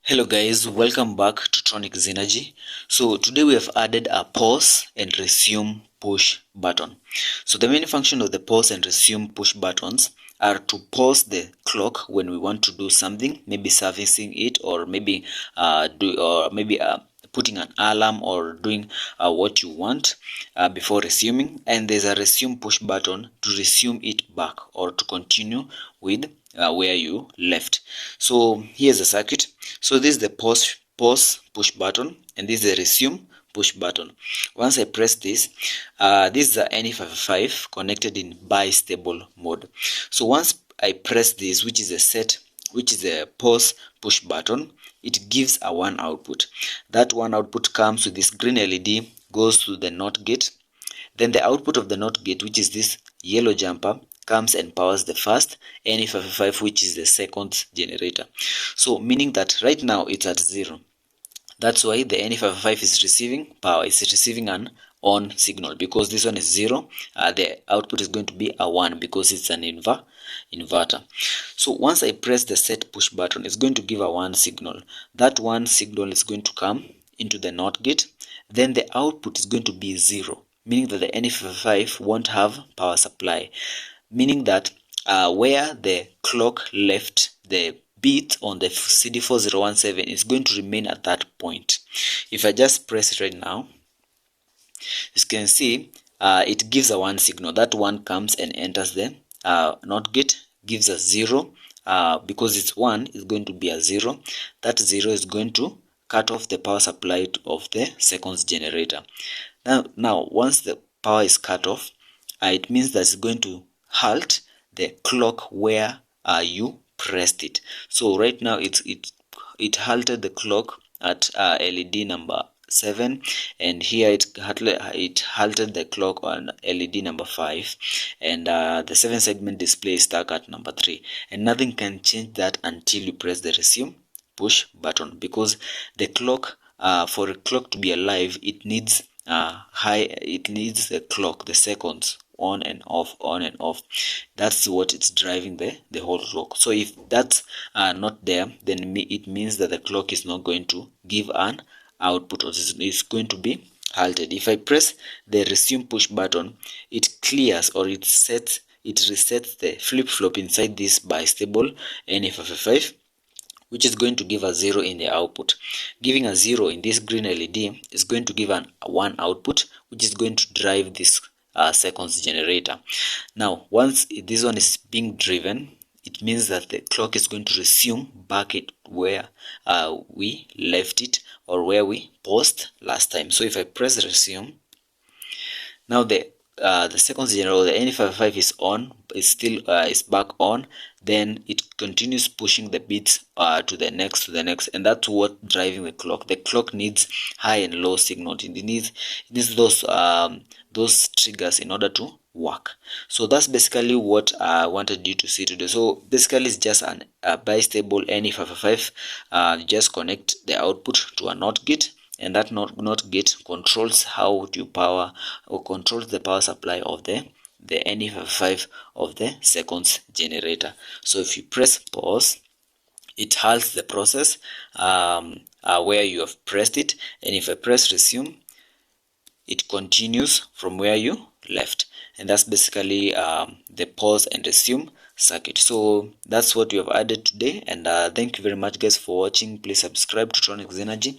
Hello guys, welcome back to Tronics Energy. So today we have added a pause and resume push button. So the main function of the pause and resume push buttons are to pause the clock when we want to do something, maybe servicing it, or maybe putting an alarm or doing what you want before resuming. And there's a resume push button to resume it back or to continue with where you left. So here's the circuit. So this is the pause push button, and this is the resume push button. Once I press this, this is the N55 connected in bistable mode. So once I press this, which is the pause push button, it gives a one output. That one output comes with this green LED, goes to the NOT gate. Then the output of the NOT gate, which is this yellow jumper, comes and powers the first N55, which is the second generator. So meaning that right now it's at 0. That's why the N55 is receiving power. It's receiving an on signal because this one is 0. The output is going to be a 1 because it's an inverter. So once I press the set push button, it's going to give a 1 signal. That 1 signal is going to come into the NOT gate. Then the output is going to be 0, meaning that the N55 won't have power supply, meaning that where the clock left the bit on the CD4017 is going to remain at that point. If I just press it right now, you can see it gives a 1 signal. That 1 comes and enters the NOT gate, gives a 0. Because it's 1, it's going to be a 0. That 0 is going to cut off the power supply of the second generator. Now once the power is cut off, it means that it's going to halt the clock where you pressed it. So right now it halted the clock at LED number 7, and here it halted the clock on LED number 5, and the 7 segment display is stuck at number 3, and nothing can change that until you press the resume push button, because the clock, for a clock to be alive, it needs the clock, the seconds, on and off. That's what it's driving the whole clock. So if that's not there, then it means that the clock is not going to give an output, or it's going to be halted. If I press the resume push button, it clears, or it resets the flip-flop inside this bistable N55, which is going to give a 0 in the output. Giving a 0 in this green LED is going to give a 1 output, which is going to drive this seconds generator. Now once this one is being driven, it means that the clock is going to resume back at where we left it, or where we paused last time. So if I press resume, now the seconds generator, the N55 is on, is back on. Then it continues pushing the bits to the next, and that's what driving the clock. The clock needs high and low signal. It needs those triggers in order to work. So that's basically what I wanted you to see today. So basically it's just a bistable N55. Just connect the output to a NOT gate, and that NOT gate controls how you power, or controls the power supply of the N55 of the seconds generator. So if you press pause, it halts the process where you have pressed it, and if I press resume, it continues from where you left. And that's basically the pause and resume circuit. So that's what we have added today, and thank you very much guys for watching. Please subscribe to Tronics Energy.